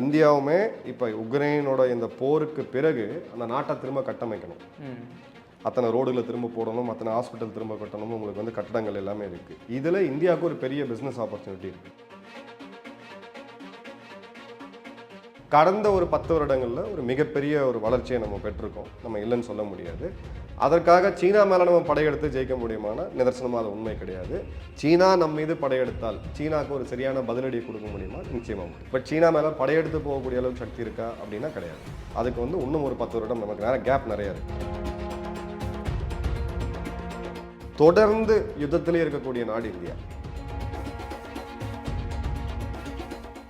இந்தியாவுமே இப்போ உக்ரைனோட இந்த போருக்கு பிறகு அந்த நாட்டை திரும்ப கட்டமைக்கணும். அத்தனை ரோடுகளை திரும்ப போடணும், அத்தனை ஹாஸ்பிட்டல் திரும்ப கட்டணும், உங்களுக்கு வந்து கட்டடங்கள் எல்லாமே இருக்குது. இதில் இந்தியாவுக்கு ஒரு பெரிய பிஸ்னஸ் ஆப்பர்ச்சுனிட்டி இருக்குது. கடந்த ஒரு 10 வருடங்களில் ஒரு மிகப்பெரிய ஒரு வளர்ச்சியை நம்ம பெற்றிருக்கோம், நம்ம இல்லைன்னு சொல்ல முடியாது. அதற்காக சீனா மேலே நம்ம படையெடுத்து ஜெயிக்க முடியுமான நிதர்சனமாக அது உண்மை கிடையாது. சீனா நம்ம மீது படையெடுத்தால் சீனாவுக்கு ஒரு சரியான பதிலடியை கொடுக்க முடியுமா? நிச்சயமாக முடியும். பட் சீனா மேலே படையெடுத்து போகக்கூடிய அளவுக்கு சக்தி இருக்கா அப்படின்னா கிடையாது. அதுக்கு வந்து இன்னும் ஒரு 10 வருடம் நமக்கு நிறைய கேப் நிறைய இருக்குது. தொடர்ந்து யுத்தத்திலே இருக்கக்கூடிய நாடு இந்தியா.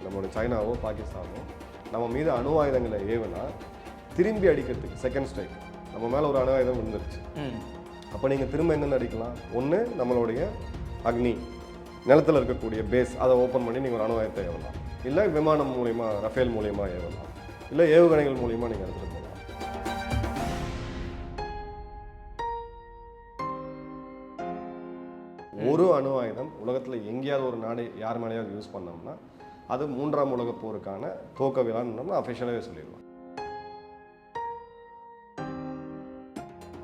நம்மளுடைய சைனாவோ பாகிஸ்தானோ நம்ம மீது அணு ஆயுதங்களை ஏவுனா திரும்பி அடிக்கிறதுக்கு செகண்ட் ஸ்ட்ரைக் நம்ம மேலே ஒரு அணு ஆயுதம் விழுந்துருச்சு. அப்போ நீங்கள் திரும்ப என்னென்ன அடிக்கலாம்? ஒன்று நம்மளுடைய அக்னி நிலத்தில் இருக்கக்கூடிய பேஸ் அதை ஓப்பன் பண்ணி நீங்கள் ஒரு அணு ஆயுதத்தை ஏவலாம், இல்லை விமானம் மூலிமா ரஃபேல் மூலிமா ஏவலாம், இல்லை ஏவுகணைகள் மூலிமா நீங்கள் எடுத்துகிட்டு போகலாம். ஒரு அணு ஆயுதம் உலகத்தில் எங்கேயாவது ஒரு நாடு யார் மேலேயாவது யூஸ் பண்ணோம்னா அது 3ஆம் உலகப் போருக்கான துவக்க விழான்னு நம்ம அஃபிஷியலாகவே சொல்லிடுவோம்.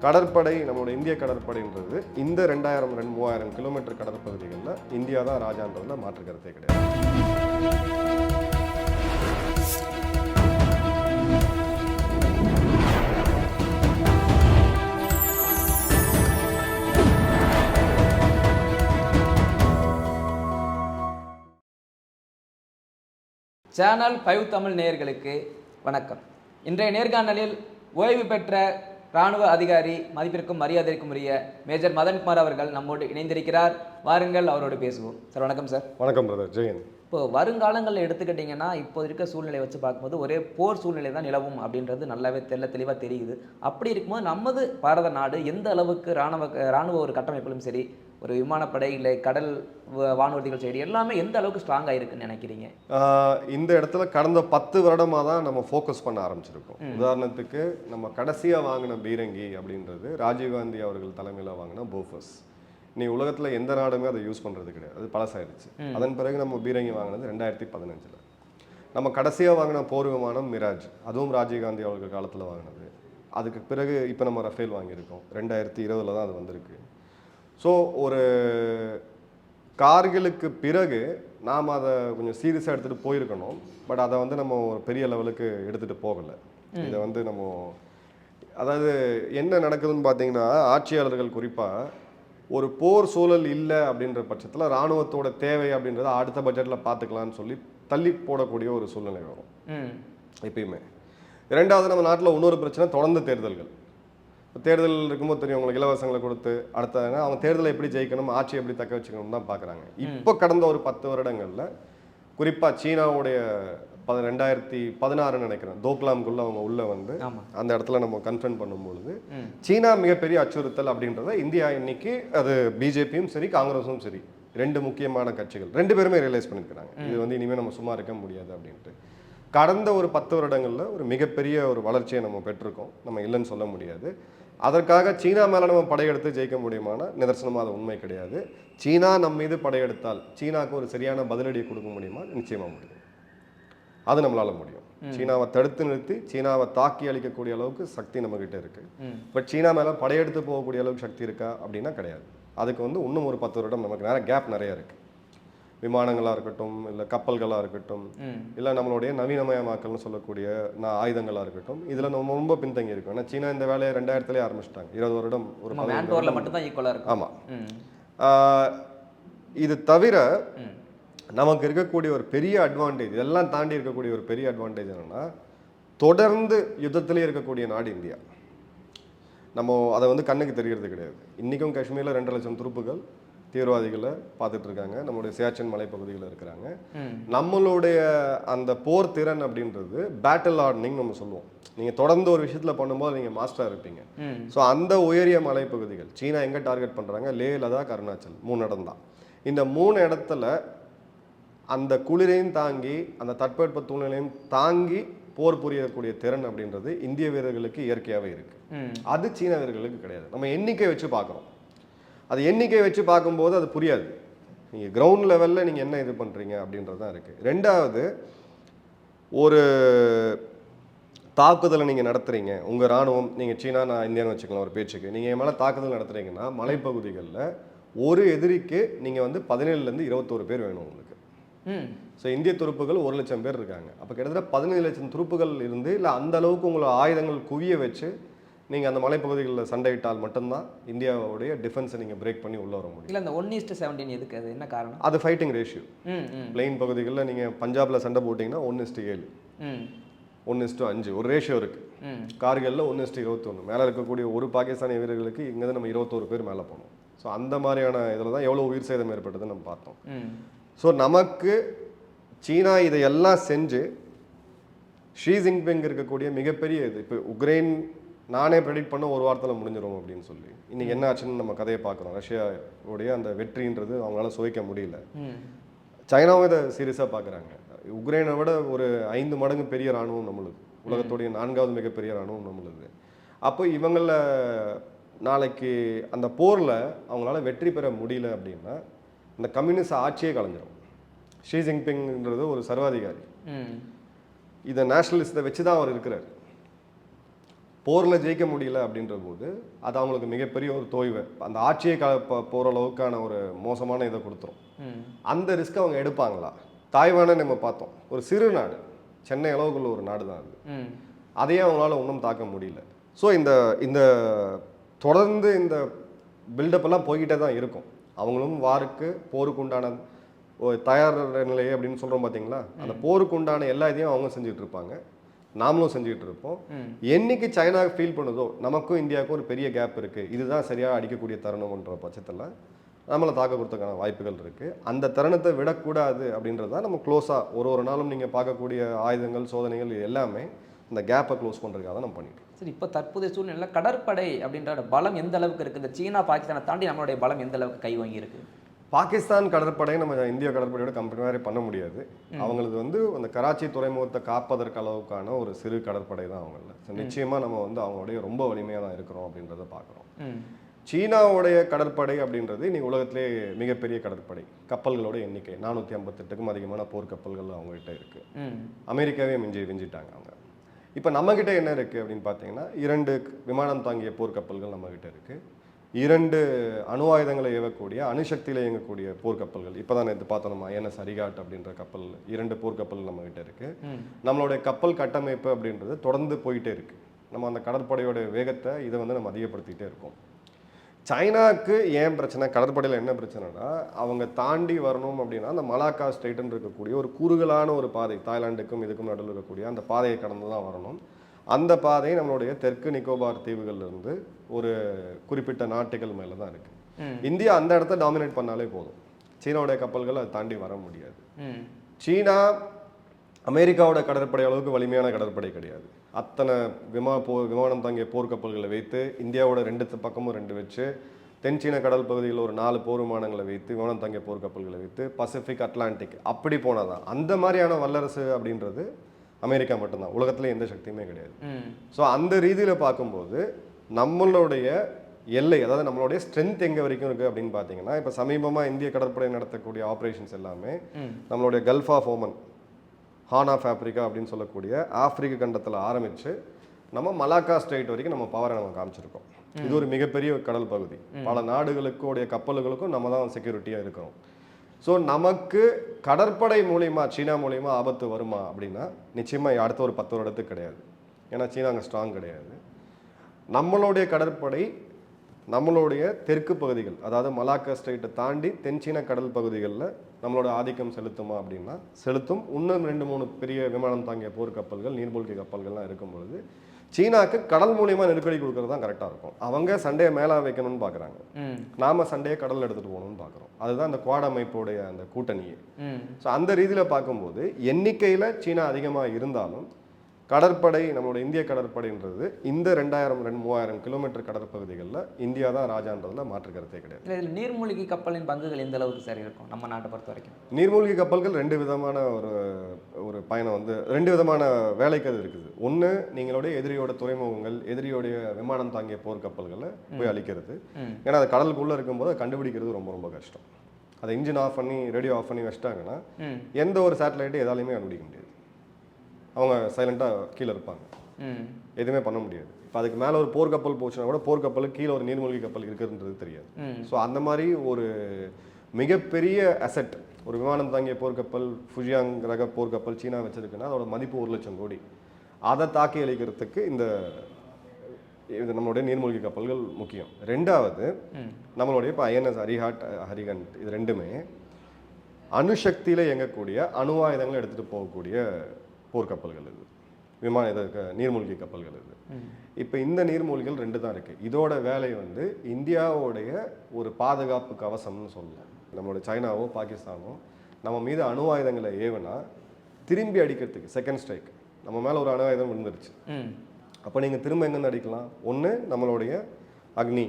கடற்படை, நம்மளோட இந்திய கடற்படைன்றது இந்த 2000-3000 கிலோமீட்டர் கடற்பகுதிகளில் இந்தியா தான் ராஜான்றதுல மாற்று கருத்தே கிடையாது. சேனல் 5 தமிழ் நேயர்களுக்கு வணக்கம். இன்றைய நேர்காணலில் ஓய்வு பெற்ற இராணுவ அதிகாரி, மதிப்பிற்கும் மரியாதைக்கும் உரிய மேஜர் மதன்குமார் அவர்கள் நம்மோடு இணைந்திருக்கிறார். வாருங்கள், அவரோடு பேசுவோம். சார் வணக்கம். சார் வணக்கம் பிரதர். ஜெயன். இப்போ வருங்காலங்களில் எடுத்துக்கிட்டிங்கன்னா இப்போ இருக்க சூழ்நிலை வச்சு பார்க்கும்போது ஒரே போர் சூழ்நிலை தான் நிலவும் அப்படின்றது நல்லாவே தெளிவாக தெரியுது. அப்படி இருக்கும்போது நமது பாரத நாடு எந்த அளவுக்கு இராணுவ ஒரு கட்டமைப்பிலும் சரி, ஒரு விமானப்படை இல்லை கடல் வானூர்திகள் சைடு எல்லாமே எந்த அளவுக்கு ஸ்ட்ராங்காக இருக்குன்னு நினைக்கிறீங்க? இந்த இடத்துல கடந்த 10 வருடமாக தான் நம்ம ஃபோக்கஸ் பண்ண ஆரம்பிச்சிருக்கோம். உதாரணத்துக்கு நம்ம கடைசியாக வாங்கின பீரங்கி அப்படின்றது ராஜீவ்காந்தி அவர்கள் தலைமையில் வாங்கின போஃபர்ஸ். நீ உலகத்தில் எந்த நாடுமே அதை யூஸ் பண்ணுறது கிடையாது, அது பழசாயிடுச்சு. அதன் பிறகு நம்ம பீரங்கி வாங்கினது 2015. நம்ம கடைசியாக வாங்கின போர் விமானம் மிராஜ், அதுவும் ராஜீவ்காந்தி அவர்கள் காலத்தில் வாங்கினது. அதுக்கு பிறகு இப்போ நம்ம ரஃபேல் வாங்கியிருக்கோம், 2020 தான் அது வந்திருக்கு. ஸோ ஒரு கார்கிலுக்கு பிறகு நாம் அதை கொஞ்சம் சீரியஸாக எடுத்துகிட்டு போயிருக்கணும். பட் அதை வந்து நம்ம ஒரு பெரிய லெவலுக்கு எடுத்துகிட்டு போகலை. இதை வந்து நம்ம அதாவது என்ன நடக்குதுன்னு பார்த்தீங்கன்னா, ஆட்சியாளர்கள் குறிப்பாக ஒரு போர் சூழல் இல்லை அப்படின்ற பட்சத்தில் இராணுவத்தோட தேவை அப்படின்றத அடுத்த பட்ஜெட்டில் பார்த்துக்கலான்னு சொல்லி தள்ளி போடக்கூடிய ஒரு சூழ்நிலை வரும் எப்பயுமே. இரண்டாவது, நம்ம நாட்டில் இன்னொரு பிரச்சனை தொடர்ந்து தேர்தல்கள். தேர்தல் இருக்கும்போது தெரியும் உங்களுக்கு, இலவசங்களை கொடுத்து அடுத்த அவங்க தேர்தலை எப்படி ஜெயிக்கணும், ஆட்சி எப்படி தக்க வச்சுக்கணும் தான் பார்க்குறாங்க. இப்போ கடந்த ஒரு 10 வருடங்களில் குறிப்பாக சீனாவுடைய 2016 நினைக்கிறேன் தோக்லாம்குள்ள அவங்க உள்ள வந்து அந்த இடத்துல நம்ம கன்ஃபர்ம் பண்ணும்பொழுது சீனா மிகப்பெரிய அச்சுறுத்தல் அப்படின்றத இந்தியா இன்னைக்கு, அது பிஜேபியும் சரி காங்கிரஸும் சரி, 2 முக்கியமான கட்சிகள் 2 பேருமே ரியலைஸ் பண்ணியிருக்கிறாங்க. இது வந்து இனிமேல் நம்ம சும்மா இருக்க முடியாது அப்படின்ட்டு. கடந்த ஒரு 10 வருடங்களில் ஒரு மிகப்பெரிய ஒரு வளர்ச்சியை நம்ம பெற்றிருக்கோம், நம்ம இல்லைன்னு சொல்ல முடியாது. அதற்காக சீனா மேலே நம்ம படையெடுத்து ஜெயிக்க முடியுமான நிதர்சனமாக அது உண்மை கிடையாது. சீனா நம்ம மீது படையெடுத்தால் சீனாவுக்கு ஒரு சரியான பதிலடியை கொடுக்க முடியுமா? நிச்சயமாக முடியும். அது நம்மளால முடியும். சீனாவை தடுத்து நிறுத்தி சீனாவை தாக்கி அளிக்கக்கூடிய அளவுக்கு சக்தி நம்மகிட்ட இருக்கு. பட் சீனா மேலே படையெடுத்து போகக்கூடிய அளவுக்கு சக்தி இருக்கா அப்படின்னா கிடையாது. அதுக்கு வந்து இன்னும் ஒரு 10 வருடம் நமக்கு நிறைய கேப் நிறைய இருக்கு. விமானங்களாக இருக்கட்டும், இல்லை கப்பல்களாக இருக்கட்டும், இல்லை நம்மளுடைய நவீனமயமாக்கல்னு சொல்லக்கூடிய ஆயுதங்களாக இருக்கட்டும், இதில் நம்ம ரொம்ப பின்தங்கி இருக்கோம். ஏன்னா சீனா இந்த வேலையை 2000 ஆரம்பிச்சிட்டாங்க. 20 வருடம் ஒரு மட்டும்தான் ஈக்குவலாக இருக்கும். ஆமாம். இது தவிர நமக்கு இருக்கக்கூடிய ஒரு பெரிய அட்வான்டேஜ், இதெல்லாம் தாண்டி இருக்கக்கூடிய ஒரு பெரிய அட்வான்டேஜ் என்னென்னா, தொடர்ந்து யுத்தத்திலே இருக்கக்கூடிய நாடு இந்தியா. நம்ம அதை வந்து கண்ணுக்கு தெரியறது கிடையாது. இன்றைக்கும் காஷ்மீரில் 2 லட்சம் துருப்புகள் தீவிரவாதிகளை பார்த்துட்டு இருக்காங்க. நம்மளுடைய சியாச்சின் மலைப்பகுதியில் இருக்கிறாங்க. நம்மளுடைய அந்த போர் திறன் அப்படின்றது பேட்டில் ஆர்டனிங் நம்ம சொல்லுவோம். நீங்கள் தொடர்ந்து ஒரு விஷயத்தில் பண்ணும்போது நீங்கள் மாஸ்டராக இருப்பீங்க. ஸோ அந்த உயரிய மலைப்பகுதிகள் சீனா எங்கே டார்கெட் பண்ணுறாங்க? லே, லடாக், அருணாச்சல் 3 இடம் தான். இந்த 3 இடத்துல அந்த குளிரையும் தாங்கி அந்த தட்பவெட்ப சூழ்நிலையும் தாங்கி போர் புரியக்கூடிய திறன் அப்படின்றது இந்திய வீரர்களுக்கு இயற்கையாகவே இருக்கு. அது சீன வீரர்களுக்கு கிடையாது. நம்ம எண்ணிக்கை வச்சு பார்க்குறோம். அது எண்ணிக்கை வச்சு பார்க்கும்போது அது புரியாது. நீங்கள் கிரவுண்ட் லெவலில் நீங்கள் என்ன இது பண்ணுறீங்க அப்படின்றது தான் இருக்குது. ரெண்டாவது, ஒரு தாக்குதலை நீங்கள் நடத்துகிறீங்க, உங்கள் ராணுவம், நீங்கள் சீனா நான் இந்தியான்னு வச்சுக்கலாம் ஒரு பேச்சுக்கு, நீங்கள் என் மேலே தாக்குதல் நடத்துகிறீங்கன்னா மலைப்பகுதிகளில் ஒரு எதிரிக்கு நீங்கள் வந்து 17லேருந்து 21 பேர் வேணும் உங்களுக்கு. ஸோ இந்திய துருப்புகள் 1,00,000 பேர் இருக்காங்க. அப்போ கிட்டத்தட்ட 17 லட்சம் துருப்புகள் இருந்து இல்லை அந்த அளவுக்கு உங்களை ஆயுதங்கள் குவிய வச்சு நீங்கள் அந்த மலைப்பகுதிகளில் சண்டையிட்டால் மட்டும்தான் இந்தியாவுடைய டிஃபென்ஸை நீங்கள் பிரேக் பண்ணி உள்ளே வர முடியும். இல்லை அந்த 1:17 எதுக்கு, அது என்ன காரணம்? அது ஃபைட்டிங் ரேஷியோ. பிளெயின் பகுதிகளில் நீங்கள் பஞ்சாபில் சண்டை போட்டிங்கன்னா 1:7, 1:5 ஒரு ரேஷியோ இருக்குது. கார்கில்ல 1:21. மேலே இருக்கக்கூடிய ஒரு பாகிஸ்தானிய வீரர்களுக்கு இங்கேருந்து நம்ம 21 பேர் மேலே போனோம். ஸோ அந்த மாதிரியான இதில் தான் எவ்வளோ உயிர் சேதம் ஏற்பட்டதுன்னு நம்ம பார்த்தோம். ஸோ நமக்கு சீனா இதையெல்லாம் செஞ்சு ஷி ஜின்பிங் இருக்கக்கூடிய மிகப்பெரிய இது இப்போ உக்ரைன் நானே ப்ரெடிக்ட் பண்ண ஒரு வாரத்தில் முடிஞ்சிடும் அப்படின்னு சொல்லி இன்னைக்கு என்ன ஆச்சுன்னு நம்ம கதையை பார்க்குறோம். ரஷ்யாவுடைய அந்த வெற்றின்றது அவங்களால சுவைக்க முடியல. சைனாவும் இதை சீரியஸாக பார்க்குறாங்க. உக்ரைனை விட ஒரு 5 மடங்கு பெரிய இராணுவம் நம்மளுக்கு, உலகத்துடைய 4வது மிகப்பெரிய இராணுவம் நம்மளுது. அப்போ இவங்கள நாளைக்கு அந்த போரில் அவங்களால வெற்றி பெற முடியல அப்படின்னா இந்த கம்யூனிஸ்ட் ஆட்சியே கலைஞ்சிரும். ஷி ஜின்பிங்ன்றது ஒரு சர்வாதிகாரி, இதை நேஷனலிஸ்ட்டை வச்சு தான் அவர் இருக்கிறார். போரில் ஜெயிக்க முடியல அப்படின்ற போது அது அவங்களுக்கு மிகப்பெரிய ஒரு தோய்வை, அந்த ஆட்சியை போகிற அளவுக்கான ஒரு மோசமான இதை கொடுத்துரும். அந்த ரிஸ்க் அவங்க எடுப்பாங்களா? தாய்வானை நம்ம பார்த்தோம், ஒரு சிறு நாடு, சென்னை அளவுக்குள்ள ஒரு நாடு தான் அது. அதையே அவங்களால ஒன்றும் தாக்க முடியல. ஸோ இந்த தொடர்ந்து இந்த பில்டப் எல்லாம் போய்கிட்டே தான் இருக்கும். அவங்களும் வாருக்கு போருக்கு உண்டான தயார் நிலையை அப்படின்னு சொல்கிறோம் பார்த்தீங்களா, அந்த போருக்கு உண்டான எல்லா இதையும் அவங்க செஞ்சுட்டு இருப்பாங்க, நாமளும் செஞ்சுட்டு இருப்போம். என்னைக்கு சைனா ஃபீல் பண்ணுதோ நமக்கும் இந்தியாவுக்கும் ஒரு பெரிய கேப் இருக்குது, இதுதான் சரியாக அடிக்கக்கூடிய தருணம்ன்ற பட்சத்தில் நம்மளை தாக்க கொடுத்ததுக்கான வாய்ப்புகள் இருக்குது. அந்த தருணத்தை விடக்கூடாது அப்படின்றத நம்ம க்ளோஸாக ஒரு நாளும் நீங்கள் பார்க்கக்கூடிய ஆயுதங்கள் சோதனைகள் எல்லாமே இந்த கேப்பை க்ளோஸ் பண்ணுறதுக்காக தான் நம்ம பண்ணிட்டு. சரி, இப்போ தற்போதைய சூழ்நிலையில் கடற்படை அப்படின்ற பலம் எந்த அளவுக்கு இருக்குது? இந்த சீனா பாகிஸ்தானை தாண்டி நம்மளுடைய பலம் எந்த அளவுக்கு கை வாங்கி இருக்கு? பாகிஸ்தான் கடற்படை நம்ம இந்திய கடற்படையோட கம்பேர் பண்ண முடியாது. அவங்களுக்கு வந்து அந்த கராச்சி துறைமுகத்தை காப்பதற்கு அளவுக்கான ஒரு சிறு கடற்படை தான் அவங்கள. நிச்சயமாக நம்ம வந்து அவங்களுடைய ரொம்ப வலிமையாக தான் இருக்கிறோம் அப்படின்றத பார்க்குறோம். சீனாவுடைய கடற்படை அப்படின்றது இன்னைக்கு உலகத்திலே மிகப்பெரிய கடற்படை. கப்பல்களோட எண்ணிக்கை 458க்கும் அதிகமான போர்க்கப்பல்கள் அவங்ககிட்ட இருக்கு. அமெரிக்காவே விஞ்சிட்டாங்க அவங்க. இப்போ நம்மகிட்ட என்ன இருக்குது அப்படின்னு பார்த்தீங்கன்னா 2 விமானம் தாங்கிய போர்க்கப்பல்கள் நம்மகிட்ட இருக்குது. 2 அணு ஆயுதங்களை ஏவக்கூடிய அணுசக்தியில் இயங்கக்கூடிய போர்க்கப்பல்கள். இப்போ தான் நேற்று பார்த்தோம் நம்ம ஐஎன்எஸ் அரிகாட் அப்படின்ற கப்பல், 2 போர்க்கப்பல் நம்மகிட்ட இருக்குது. நம்மளுடைய கப்பல் கட்டமைப்பு அப்படின்றது தொடர்ந்து போயிட்டே இருக்குது. நம்ம அந்த கடற்படையோட வேகத்தை இதை வந்து நம்ம அதிகப்படுத்திகிட்டே இருக்கோம். சைனாவுக்கு ஏன் பிரச்சனை, கடற்படையில் என்ன பிரச்சனைனா, அவங்க தாண்டி வரணும் அப்படின்னா அந்த மலாக்கா ஸ்ட்ரெயிட்னு இருக்கக்கூடிய ஒரு குறுகலான ஒரு பாதை, தாய்லாந்துக்கும் இதுக்கும் நடுவில் இருக்கக்கூடிய அந்த பாதையை கடந்து தான் வரணும். அந்த பாதை நம்மளுடைய தெற்கு நிக்கோபார் தீவுகள்லேருந்து ஒரு குறிப்பிட்ட நாட்டுகள் மேலே தான் இருக்குது. இந்தியா அந்த இடத்த டாமினேட் பண்ணாலே போதும், சீனாவுடைய கப்பல்கள் அதை தாண்டி வர முடியாது. சீனா அமெரிக்காவோட கடற்படை அளவுக்கு வலிமையான கடற்படை கிடையாது. அத்தனை விமானம் தாங்கிய போர்க்கப்பல்களை வைத்து இந்தியாவோட 2 பக்கமும் 2 வச்சு தென் சீன கடல் பகுதியில் ஒரு 4 போர் விமானங்களை வைத்து விமானம் தாங்கிய போர்க்கப்பல்களை வைத்து பசிபிக் அட்லாண்டிக் அப்படி போனாதான். அந்த மாதிரியான வல்லரசு அப்படின்றது அமெரிக்கா மட்டும்தான், உலகத்துல எந்த சக்தியுமே கிடையாது. ஸோ அந்த ரீதியில் பார்க்கும்போது நம்மளுடைய எல்லை, அதாவது நம்மளுடைய ஸ்ட்ரென்த் எங்கே வரைக்கும் இருக்குது அப்படின்னு பார்த்தீங்கன்னா, இப்போ சமீபமாக இந்திய கடற்படை நடத்தக்கூடிய ஆப்ரேஷன்ஸ் எல்லாமே நம்மளுடைய gulf of Oman, horn of Africa அப்படின்னு சொல்லக்கூடிய ஆப்பிரிக்க கண்டத்தில் ஆரம்பித்து நம்ம மலாக்கா ஸ்ட்ரெயிட் வரைக்கும் நம்ம பவரை நம்ம காமிச்சிருக்கோம். இது ஒரு மிகப்பெரிய கடல் பகுதி, பல நாடுகளுக்குடைய கப்பல்களுக்கும் நம்ம தான் செக்யூரிட்டியாக இருக்கிறோம். ஸோ நமக்கு கடற்படை மூலிமா சீனா மூலிமா ஆபத்து வருமா அப்படின்னா நிச்சயமாக அடுத்த ஒரு 10 வருடத்துக்கு கிடையாது. ஏன்னா சீனா அங்கே ஸ்ட்ராங் கிடையாது. நம்மளுடைய கடற்படை நம்மளுடைய தெற்கு பகுதிகள், அதாவது மலாக்கா ஸ்ட்ரெயிட்டை தாண்டி தென் சீன கடல் பகுதிகளில் நம்மளோட ஆதிக்கம் செலுத்துமா அப்படின்னா செலுத்தும். இன்னும் 2-3 பெரிய விமானம் தாங்கிய போர்க்கப்பல்கள், நீர்மூழ்கி கப்பல்கள்லாம் இருக்கும் பொழுது சீனாவுக்கு கடல் மூலியமா நெருக்கடி கொடுக்கறது தான் கரெக்டாக இருக்கும். அவங்க சண்டையை மேலே வைக்கணும்னு பார்க்குறாங்க, நாம சண்டையை கடலில் எடுத்துகிட்டு போகணும்னு பார்க்குறோம். அதுதான் அந்த குவாட் அமைப்போடைய அந்த கூட்டணியே. ஸோ அந்த ரீதியில் பார்க்கும்போது எண்ணிக்கையில் சீனா அதிகமாக இருந்தாலும் கடற்படை, நம்மளோட இந்திய கடற்படைன்றது இந்த 2000-3000 கிலோமீட்டர் கடற்பகுதிகளில் இந்தியா தான் ராஜான்றதுல மாற்று கருத்தே கிடையாது. இதில் நீர்மூழ்கி கப்பலின் பங்குகள் எந்த அளவுக்கு சரி இருக்கும் நம்ம நாட்டை பொறுத்த வரைக்கும்? நீர்மூழ்கி கப்பல்கள் 2 விதமான ஒரு பயணம் வந்து 2 விதமான வேலைக்கு அது இருக்குது. ஒன்று, நீங்களுடைய எதிரியோட துறைமுகங்கள், எதிரியோடைய விமானம் தாங்கிய போர்க்கப்பல்களை போய் அழிக்கிறது. ஏன்னா அது கடலுக்குள்ளே இருக்கும்போது அதை கண்டுபிடிக்கிறது ரொம்ப ரொம்ப கஷ்டம். அதை இன்ஜின் ஆஃப் பண்ணி ரேடியோ ஆஃப் பண்ணி வச்சிட்டாங்கன்னா எந்த ஒரு சேட்டலைட்டும் எதாலையுமே கண்டுபிடிக்க முடியாது. அவங்க சைலண்ட்டாக கீழே இருப்பாங்க, எதுவுமே பண்ண முடியாது. இப்போ அதுக்கு மேலே ஒரு போர்க்கப்பல் போச்சுன்னா கூட போர்க்கப்பலுக்கு கீழே ஒரு நீர்மூழ்கி கப்பல் இருக்குன்றது தெரியாது. ஸோ அந்த மாதிரி ஒரு மிகப்பெரிய அசெட், ஒரு விமானம் தாங்கிய போர்க்கப்பல், ஃபுஜியாங் ரக போர்க்கப்பல் சீனா வச்சிருக்குன்னா அதோட மதிப்பு 1,00,000 கோடி. அதை தாக்கி அளிக்கிறதுக்கு இது நம்மளுடைய நீர்மூழ்கி கப்பல்கள் முக்கியம். ரெண்டாவது நம்மளுடைய இப்போ ஐஎன்எஸ் அரிஹாட், ஹரிகண்ட், இது ரெண்டுமே அணுசக்தியில் இயங்கக்கூடிய அணு ஆயுதங்களை எடுத்துகிட்டு போகக்கூடிய போர்க்கப்பல்கள் இது, நீர்மூழ்கி கப்பல்கள் இது. இப்போ இந்த நீர்மூழ்கிகள் 2 தான் இருக்குது. இதோட வேலை இந்தியாவுடைய ஒரு பாதுகாப்பு கவசம்னு சொல்லலாம். நம்மளோட சைனாவோ பாகிஸ்தானோ நம்ம மீது அணு ஆயுதங்களை ஏவுனா திரும்பி அடிக்கிறதுக்கு செகண்ட் ஸ்ட்ரைக், நம்ம மேலே ஒரு அணு ஆயுதம் விழுந்துருச்சு, அப்போ நீங்கள் திரும்ப எங்கேருந்து அடிக்கலாம்? ஒன்று நம்மளுடைய அக்னி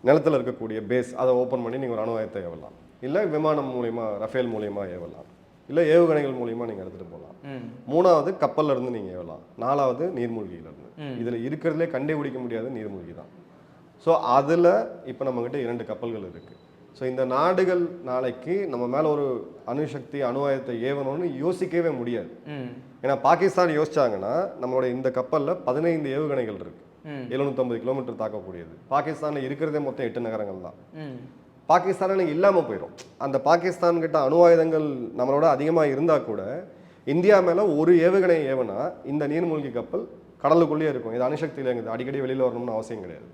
நிலத்தில் இருக்கக்கூடிய பேஸ், அதை ஓப்பன் பண்ணி நீங்கள் ஒரு அணு ஆயுதத்தை ஏவலாம், இல்லை விமானம் மூலிமா ரஃபேல் மூலிமா ஏவலாம், இல்லை ஏவுகணைகள் மூலிமா நீங்கள் எடுத்துகிட்டு போகலாம். 3வது கப்பல்ல இருந்து நீங்கள் ஏவலாம். 4வது நீர்மூழ்கியிலிருந்து. இதில் இருக்கிறதுலே கண்டுபிடிக்க முடியாத நீர்மூழ்கி தான். ஸோ அதில் இப்போ நம்மக்கிட்ட 2 கப்பல்கள் இருக்குது. ஸோ இந்த நாடுகள் நாளைக்கு நம்ம மேலே ஒரு அணுசக்தி அணு ஆயுதத்தை ஏவணும்னு யோசிக்கவே முடியாது. ஏன்னா பாகிஸ்தான் யோசிச்சாங்கன்னா நம்மளோட இந்த கப்பலில் 15 ஏவுகணைகள் இருக்கு, 750 கிலோமீட்டர் தாக்கக்கூடியது. பாகிஸ்தானில் இருக்கிறதே மொத்தம் 8 நகரங்கள் தான். பாகிஸ்தானில் இல்லாமல் போயிடும். அந்த பாகிஸ்தான் கிட்ட அணு ஆயுதங்கள் நம்மளோட அதிகமாக இருந்தால் கூட இந்தியா மேலே ஒரு ஏவுகணை ஏவனா இந்த நீர்மூழ்கி கப்பல் கடலுக்குள்ளேயே இருக்கும். இது அணுசக்தியில் எங்குது, அடிக்கடி வெளியில் வரணும்னு அவசியம் கிடையாது.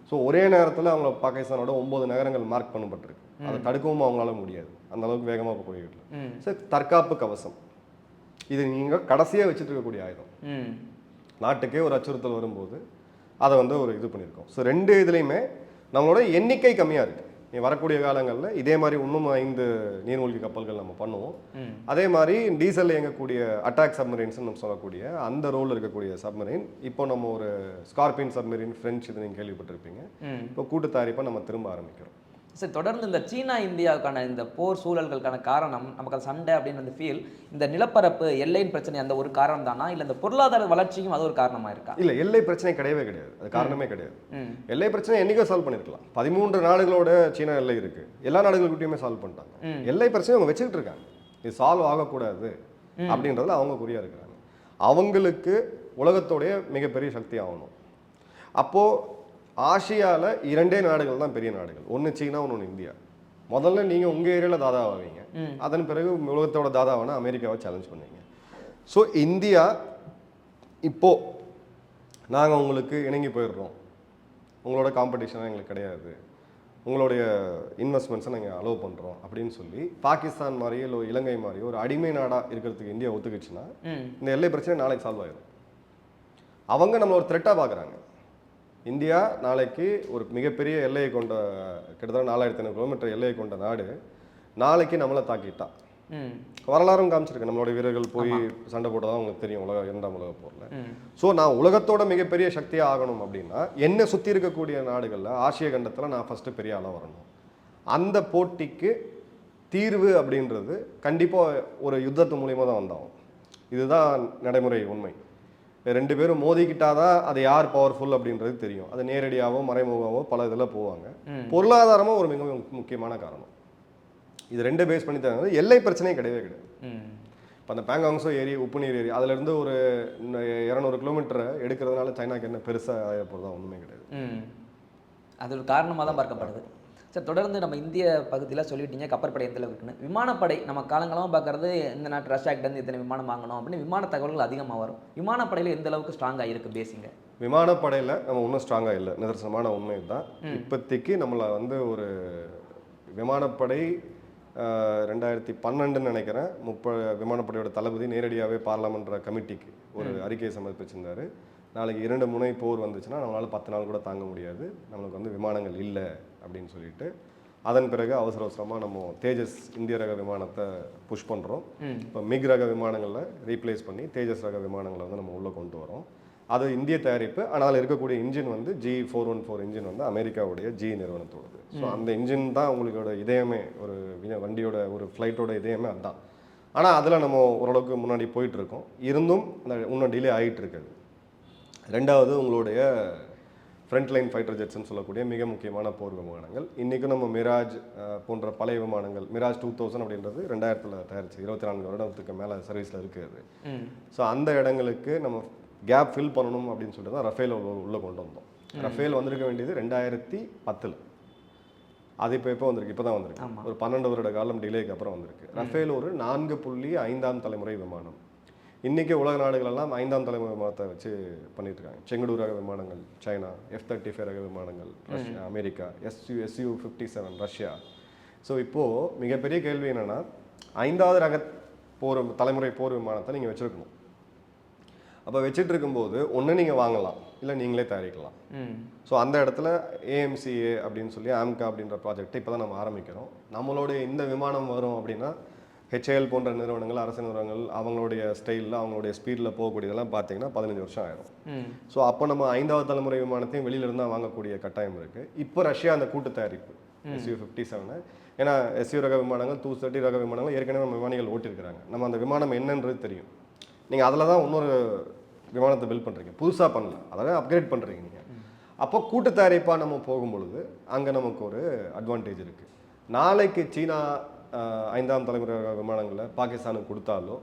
ஸோ ஒரே நேரத்தில் அவங்க பாகிஸ்தானோட 9 நகரங்கள் மார்க் பண்ணப்பட்டிருக்கு. அதை தடுக்கவும் அவங்களால முடியாது, அந்த அளவுக்கு வேகமாக போயிட்டு. ஸோ தற்காப்பு கவசம் இது நீங்கள் கடைசியாக வச்சுட்டு இருக்கக்கூடிய ஆயுதம். நாட்டுக்கே ஒரு அச்சுறுத்தல் வரும்போது அதை ஒரு இது பண்ணியிருக்கோம். ஸோ 2 இதுலேயுமே நம்மளோட எண்ணிக்கை கம்மியாக இருக்குது. வரக்கூடிய காலங்களில் இதே மாதிரி இன்னும் 5 நீர்மூழ்கி கப்பல்கள் நம்ம பண்ணுவோம். அதே மாதிரி டீசல் இயங்கக்கூடிய அட்டாக் சப்மரீன்ஸ் நம்ம சொல்லக்கூடிய அந்த ரோல் இருக்கக்கூடிய சப்மரீன், இப்போ நம்ம ஒரு ஸ்கார்பியன் சப்மரீன் ஃப்ரெஞ்ச் இது நீங்கள் கேள்விப்பட்டிருப்பீங்க, இப்போ கூட்டு தயாரிப்பை நம்ம திரும்ப ஆரம்பிக்கிறோம். சார், தொடர்ந்து இந்த சீனா இந்தியாவுக்கான இந்த போர் சூழல்களுக்கான காரணம் நமக்கு அந்த சண்டை அப்படின்னு அந்த ஃபீல், இந்த நிலப்பரப்பு எல்லையின் பிரச்சனை அந்த ஒரு காரணம் தானா, இல்லை இந்த பொருளாதார வளர்ச்சிக்கும் அது ஒரு காரணமாக இருக்கா? இல்லை, எல்லை பிரச்சனை கிடையவே கிடையாது, அது காரணமே கிடையாது. எல்லை பிரச்சனை என்னைக்கோ சால்வ் பண்ணிருக்கலாம். 13 நாடுகளோட சீனா எல்லை இருக்கு, எல்லா நாடுகளுக்கிட்டையுமே சால்வ் பண்ணிட்டாங்க. எல்லை பிரச்சனை அவங்க வச்சுக்கிட்டு இருக்காங்க, இது சால்வ் ஆகக்கூடாது அப்படின்றதுல அவங்க குறியா இருக்கிறாங்க. அவங்களுக்கு உலகத்தோடைய மிகப்பெரிய சக்தி ஆகணும். அப்போ ஆசியாவில் 2 நாடுகள் தான் பெரிய நாடுகள், ஒன்று சீனா, ஒன்று இந்தியா. முதல்ல நீங்கள் உங்கள் ஏரியாவில் தாதாவாவீங்க, அதன் பிறகு உலகத்தோட தாதாவான அமெரிக்காவை சேலஞ்ச் பண்ணுவீங்க. ஸோ இந்தியா இப்போது நாங்கள் உங்களுக்கு இணங்கி போயிடுறோம், உங்களோட காம்படிஷனாக எங்களுக்கு கிடையாது, உங்களுடைய இன்வெஸ்ட்மெண்ட்ஸை நாங்கள் அலோவ் பண்ணுறோம் அப்படின்னு சொல்லி பாகிஸ்தான் மாதிரியோ இல்லை இலங்கை மாதிரியோ ஒரு அடிமை நாடாக இருக்கிறதுக்கு இந்தியா ஒத்துக்கிச்சுன்னா இந்த எல்லை பிரச்சனை நாளைக்கு சால்வ் ஆகிடும். அவங்க நம்மளை ஒரு த்ரெட்டாக பார்க்குறாங்க. இந்தியா நாளைக்கு ஒரு மிகப்பெரிய எல்லையை கொண்ட, கிட்டத்தட்ட 4500 கிலோமீட்டர் எல்லையை கொண்ட நாடு, நாளைக்கு நம்மளை தாக்கிட்டா. வரலாறும் காமிச்சிருக்கு, நம்மளோட வீரர்கள் போய் சண்டை போட்டதான் அவங்களுக்கு தெரியும் 2ஆம் உலக போரில். ஸோ நான் உலகத்தோட மிகப்பெரிய சக்தியாக ஆகணும் அப்படின்னா என்னை சுற்றி இருக்கக்கூடிய நாடுகளில் ஆசிய கண்டத்தில் நான் ஃபஸ்ட்டு பெரிய ஆளாக வரணும். அந்த போட்டிக்கு தீர்வு அப்படின்றது கண்டிப்பாக ஒரு யுத்தத்து மூலியமாக தான் வந்தாகும். இதுதான் நடைமுறை உண்மை. 2 பேரும் மோதிக்கிட்டாதான் அது யார் பவர்ஃபுல் அப்படின்றது தெரியும். அது நேரடியாகவோ மறைமுகமாகவோ பல இதில் போவாங்க. பொருளாதாரமும் ஒரு மிக முக்கியமான காரணம். இது 2 பேஸ் பண்ணி தராங்க. எல்லை பிரச்சனையே கிடையவே கிடையாது. இப்போ அந்த பேங்காங்ஸோ ஏரி, உப்பு நீர் ஏரி, அதுலேருந்து ஒரு 200 கிலோமீட்டரை எடுக்கிறதுனால சைனாக்கு என்ன பெருசாக ஆக போகிறதா ஒன்றுமே கிடையாது. அது ஒரு காரணமாக தான் பார்க்கப்படுது. சார், தொடர்ந்து நம்ம இந்திய பகுதியில் சொல்லிட்டீங்க கப்பற்படை எந்த அளவுக்கு இருக்குன்னு. விமானப்படை நம்ம காலங்காலமாக பார்க்குறது இந்த நாட்டு ரஷ்யாக்கிட்டேருந்து இத்தனை விமானம் வாங்கணும் அப்படின்னு விமான தகவல்கள் அதிகமாக வரும். விமானப்படையில் எந்த அளவுக்கு ஸ்ட்ராங்காக இருக்குது பேசிங்க? விமானப்படையில் நம்ம ஒன்றும் ஸ்ட்ராங்காக இல்லை, நிதர்சனமான உண்மை தான். இப்போதைக்கு நம்மளை ஒரு விமானப்படை 2012 நினைக்கிறேன் 30 விமானப்படையோட தளபதி நேரடியாகவே பார்லமெண்ட் கமிட்டிக்கு ஒரு அறிக்கையை சமர்ப்பிச்சிருந்தார். நாளைக்கு 2 முனை போர் வந்துச்சுன்னா நம்மளால் 10 நாள் கூட தாங்க முடியாது, நம்மளுக்கு விமானங்கள் இல்லை அப்படின்னு சொல்லிட்டு, அதன் பிறகு அவசர அவசரமாக நம்ம தேஜஸ் இந்திய ரக விமானத்தை புஷ் பண்ணுறோம். இப்போ மிக் ரக விமானங்களில் ரீப்ளேஸ் பண்ணி தேஜஸ் ரக விமானங்களை நம்ம உள்ளே கொண்டு வரோம். அது இந்திய தயாரிப்பு, ஆனால் இருக்கக்கூடிய இன்ஜின் G414 இன்ஜின் அமெரிக்காவுடைய ஜி நிறுவனத்தோடது. ஸோ அந்த இன்ஜின் தான் உங்களோட இதயமே, ஒரு வண்டியோட ஒரு ஃப்ளைட்டோட இதயமே அதுதான். ஆனால் அதில் நம்ம ஓரளவுக்கு முன்னாடி போயிட்டுருக்கோம், இருந்தும் இன்னும் டிலே ஆகிட்டு இருக்குது. 2வது உங்களுடைய ஃப்ரண்ட் லைன் ஃபைட்டர் ஜெட்ஸ்னு சொல்லக்கூடிய மிக முக்கியமான போர் விமானங்கள். இன்றைக்கும் நம்ம மிராஜ் போன்ற பழைய விமானங்கள், மிராஜ் 2000 அப்படின்றது 2000 தயாரிச்சு 24 வருடத்துக்கு மேலே சர்வீஸில் இருக்குது. ஸோ அந்த இடங்களுக்கு நம்ம கேப் ஃபில் பண்ணணும் அப்படின்னு சொல்லிட்டு தான் ரஃபேல் உள்ளே கொண்டு வந்தோம். ரஃபேல் வந்திருக்க வேண்டியது 2010. அது இப்போ வந்திருக்கு, இப்போ தான் வந்திருக்கு. ஒரு 12 வருட காலம் டிலேக்கு அப்புறம் வந்திருக்கு. ரஃபேல் ஒரு 4.5ஆம் தலைமுறை விமானம். இன்றைக்கி உலக நாடுகளெல்லாம் 5ஆம் தலைமுறை விமானத்தை வச்சு பண்ணிட்டு இருக்காங்க. செங்கடூ ரக விமானங்கள் சைனா, F-35 ரக விமானங்கள் Russia, America, Su-57 Russia. So இப்போது மிகப்பெரிய கேள்வி என்னென்னா, 5வது ரக தலைமுறை போர் விமானத்தை நீங்கள் வச்சுருக்கணும். அப்போ வச்சுட்டு இருக்கும்போது ஒன்று நீங்கள் வாங்கலாம், இல்லை நீங்களே தயாரிக்கலாம். ஸோ அந்த இடத்துல AMCA அப்படின்னு சொல்லி AMCA அப்படின்ற ப்ராஜெக்ட் இப்போ தான் நம்ம ஆரம்பிக்கிறோம். நம்மளுடைய இந்த விமானம் வரும் அப்படின்னா HAL போன்ற நிறுவனங்கள், அரசு நிறுவனங்கள் அவங்களுடைய ஸ்டைலில் அவங்களுடைய ஸ்பீடில் போகக்கூடியதெல்லாம் பார்த்தீங்கன்னா 15 வருஷம் ஆயிரும். ஸோ அப்போ நம்ம 5வது தலைமுறை விமானத்தையும் வெளியிலிருந்து தான் வாங்கக்கூடிய கட்டாயம் இருக்குது. இப்போ ரஷ்யா அந்த கூட்டு தயாரிப்பு Su-57, ஏன்னா SU ரக விமானங்கள், Tu-30 ரக விமானங்கள் ஏற்கனவே நம்ம விமானிகள் ஓட்டிருக்கிறாங்க. நம்ம அந்த விமானம் என்னன்றது தெரியும். நீங்கள் அதில் தான் இன்னொரு விமானத்தை பில்ட் பண்ணுறீங்க, புதுசாக பண்ணல, அதெல்லாம் அப்கிரேட் பண்ணுறீங்க நீங்கள். அப்போ கூட்டு தயாரிப்பாக நம்ம போகும்பொழுது அங்கே நமக்கு ஒரு அட்வான்டேஜ் இருக்குது. நாளைக்கு சீனா 5ஆம் தலைமுறை விமானங்களை பாகிஸ்தானுக்கு கொடுத்தாலோ,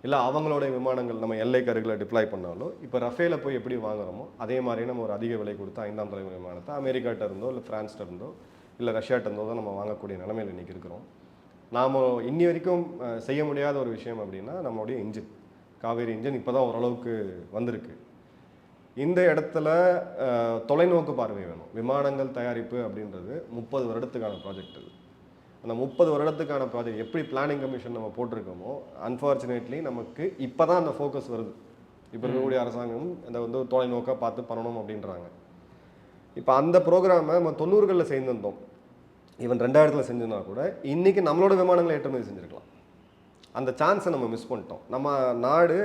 இல்லை அவங்களுடைய விமானங்கள் நம்ம எல்லைக்கு அருகில் டிப்ளாய் பண்ணாலோ, இப்போ ரஃபேலை போய் எப்படி வாங்குறோமோ அதே மாதிரி நம்ம ஒரு அதிக விலை கொடுத்து 5ஆம் தலைமுறை விமானத்தை அமெரிக்காட்ட இருந்தோ, இல்லை ஃப்ரான்ஸ்கிட்ட இருந்தோ, இல்லை ரஷ்யாட்ட இருந்தோ தான் நம்ம வாங்கக்கூடிய நிலைமையில் இன்றைக்கி இருக்கிறோம். நாம் இன்னி வரைக்கும் செய்ய முடியாத ஒரு விஷயம் அப்படின்னா நம்மளுடைய இன்ஜின், காவேரி இன்ஜின் இப்போ தான் ஓரளவுக்கு வந்திருக்கு. இந்த இடத்துல தொலைநோக்கு பார்வை வேணும். விமானங்கள் தயாரிப்பு அப்படின்றது 30 வருடத்துக்கான ப்ராஜெக்ட். அது அந்த 30 வருடத்துக்கான ப்ராஜெக்ட் எப்படி பிளானிங் கமிஷன் நம்ம போட்டிருக்கோமோ, அன்ஃபார்ச்சுனேட்லி நமக்கு இப்போ தான் அந்த ஃபோக்கஸ் வருது. இப்போ இருக்கக்கூடிய அரசாங்கம் இந்த தொலைநோக்காக பார்த்து பண்ணணும் அப்படின்றாங்க. இப்போ அந்த ப்ரோக்ராமை நம்ம 90களில் செய்திருந்தோம், ஈவன் 2000 செஞ்சோன்னா கூட இன்றைக்கி நம்மளோட விமானங்களை ஏற்றுமதி செஞ்சுருக்கலாம். அந்த சான்ஸை நம்ம மிஸ் பண்ணிட்டோம். நம்ம நாடு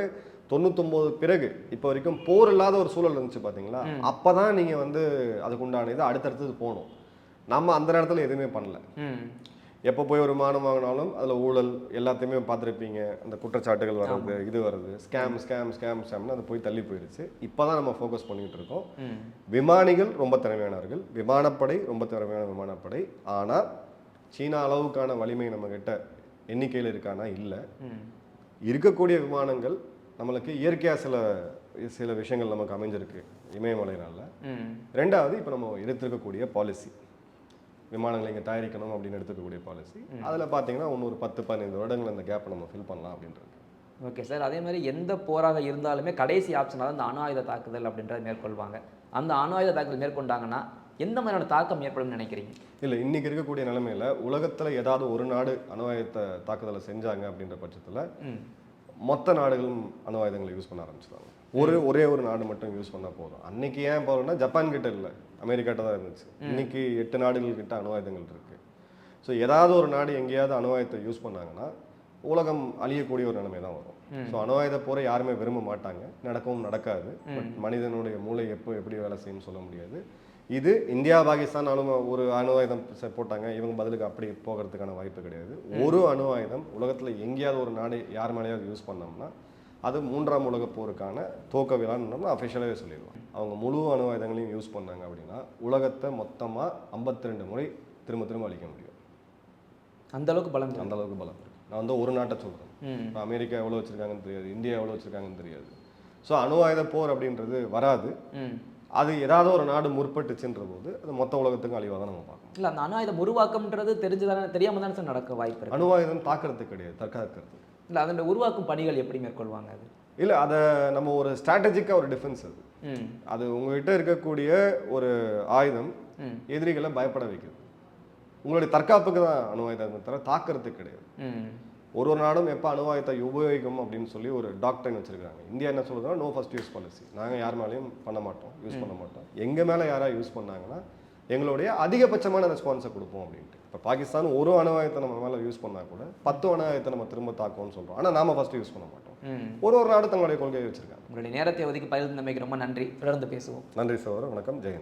99 பிறகு இப்போ வரைக்கும் போர் இல்லாத ஒரு சூழல் இருந்துச்சு பார்த்தீங்களா, அப்போ தான் நீங்கள் அதுக்கு உண்டான இது அடுத்தடுத்தது போகணும். நம்ம அந்த நேரத்தில் எதுவுமே பண்ணல. எப்போ போய் ஒரு விமானம் வாங்கினாலும் அதில் ஊழல் எல்லாத்தையுமே பார்த்துருப்பீங்க. அந்த குற்றச்சாட்டுகள் வர்றது, இது வருது, ஸ்கேம்னு அது போய் தள்ளி போயிடுச்சு. இப்போ தான் நம்ம ஃபோக்கஸ் பண்ணிகிட்டு இருக்கோம். விமானிகள் ரொம்ப திறமையானவர்கள், விமானப்படை ரொம்ப திறமையான விமானப்படை. ஆனால் சீனா அளவுக்கான வலிமை நம்மக்கிட்ட எண்ணிக்கையில் இருக்கானா இல்லை. இருக்கக்கூடிய விமானங்கள் நம்மளுக்கு இயற்கையாக சில விஷயங்கள் நமக்கு அமைஞ்சிருக்கு இமயமலையினால. ரெண்டாவது இப்போ நம்ம எடுத்துருக்கக்கூடிய பாலிசி, விமானங்களை இங்கே தயாரிக்கணும் அப்படின்னு எடுத்துக்கக்கூடிய பாலிசி, அதில் பார்த்தீங்கன்னா இன்னொரு 10-15 வருடங்கள் அந்த கேப்பை நம்ம ஃபில் பண்ணலாம் அப்படின்றது. ஓகே சார், அதே மாதிரி எந்த போராக இருந்தாலுமே கடைசி ஆப்ஷனாக இந்த அணு ஆயுத தாக்குதல் அப்படின்றத மேற்கொள்வாங்க. அந்த அணு ஆயுத தாக்குதல் மேற்கொண்டாங்கன்னா எந்த மாதிரியான தாக்கம் ஏற்படும் நினைக்கிறீங்க? இல்லை, இன்றைக்கி இருக்கக்கூடிய நிலைமையில் உலகத்தில் ஏதாவது ஒரு நாடு அணு ஆயுத தாக்குதலை செஞ்சாங்க அப்படின்ற பட்சத்தில் மொத்த நாடுகளும் அணு ஆயுதங்களை யூஸ் பண்ண ஆரம்பிச்சிட்டாங்க. ஒரே ஒரு நாடு மட்டும் யூஸ் பண்ணால் போதும். அன்னைக்கு ஏன் போகிறோம்னா ஜப்பான் கிட்ட இல்லை, அமெரிக்காட்ட தான் இருந்துச்சு. இன்னைக்கு 8 நாடுகள் கிட்ட அணு ஆயுதங்கள் இருக்கு. ஸோ ஏதாவது ஒரு நாடு எங்கேயாவது அணு ஆயுதத்தை யூஸ் பண்ணாங்கன்னா உலகம் அழியக்கூடிய ஒரு நிலைமை தான் வரும். ஸோ அணு ஆயுத போரை யாருமே விரும்ப மாட்டாங்க, நடக்கவும் நடக்காது. பட் மனிதனுடைய மூளை எப்படி வேலை செய்யும்னு சொல்ல முடியாது. இது இந்தியா பாகிஸ்தான் ஒரு அணு ஆயுதம் போட்டாங்க, இவங்க பதிலுக்கு அப்படி போகிறதுக்கான வாய்ப்பு கிடையாது. ஒரு அணு ஆயுதம் உலகத்தில் எங்கேயாவது ஒரு நாடு யார் மேலேயாவது யூஸ் பண்ணோம்னா அது 3ஆம் உலகப் போருக்கான துவக்க விழான்னு நம்ம அஃபிஷியலாகவே சொல்லிடுவோம். அவங்க முழு அணு ஆயுதங்களையும் யூஸ் பண்ணாங்க அப்படின்னா உலகத்தை மொத்தமாக 52 முறை திரும்ப அழிக்க முடியும். அந்த அளவுக்கு பலம் இருக்கு. நான் ஒரு நாட்டை சொல்கிறேன். இப்போ அமெரிக்கா எவ்வளோ வச்சுருக்காங்கன்னு தெரியாது, இந்தியா எவ்வளோ வச்சுருக்காங்கன்னு தெரியாது. ஸோ அணு ஆயுத போர் அப்படின்றது வராது. அது ஏதாவது ஒரு நாடு முற்பட்டுச்சுன்ற போது அது மொத்த உலகத்துக்கும் அழிவாக தான் நம்ம பார்க்கணும். இல்லை, அந்த அணு ஆயுதம் உருவாக்கம்ன்றது தெரியாமல் தானே சார் நடக்க வாய்ப்பு இருக்கு. அணு ஆயுதம் தாக்குறது கிடையாது, தற்காக்கிறது. இல்லை, அதோட உருவாக்கும் பணிகள் எப்படி மேற்கொள்வாங்க? அது இல்லை, அதை நம்ம ஒரு ஸ்ட்ராட்டஜிக்காக ஒரு டிஃபென்ஸ். அது உங்ககிட்ட இருக்கக்கூடிய ஒரு ஆயுதம் எதிரிகளை பயப்பட வைக்குது. உங்களுடைய தற்காப்புக்கு தான் அணு ஆயுதம் தவிர தாக்குறதுக்கு கிடையாது. ஒரு நாடும் எப்போ அணு ஆயுதத்தை உபயோகிக்கும் அப்படின்னு சொல்லி ஒரு டாக்டரின் வச்சிருக்காங்க. இந்தியா என்ன சொல்லுதுன்னா நோ ஃபர்ஸ்ட் யூஸ் பாலிசி. நாங்கள் யார் மேலேயும் யூஸ் பண்ண மாட்டோம். எங்கள் மேலே யாராவது யூஸ் பண்ணாங்கன்னா எங்களுடைய அதிகபட்சமான ரெஸ்பான்ஸை கொடுப்போம் அப்படின்ட்டு. இப்போ பாகிஸ்தான் ஒரு அணு ஆயுதத்தை நம்ம மேலே யூஸ் பண்ணால் கூட 10 அணு ஆயுதத்தை நம்ம திரும்ப தாக்குவோம்னு சொல்கிறோம். ஆனால் நாம ஃபர்ஸ்ட் யூஸ் பண்ண மாட்டோம். ஒரு நாடு தங்களுடைய கொள்கையை வச்சிருக்காங்க. உங்களுடைய நேரத்தை ஒதுக்கி பகிர்ந்தமைக்கு ரொம்ப நன்றி. தொடர்ந்து பேசுவோம். நன்றி சகோதரர், வணக்கம், ஜெயன்.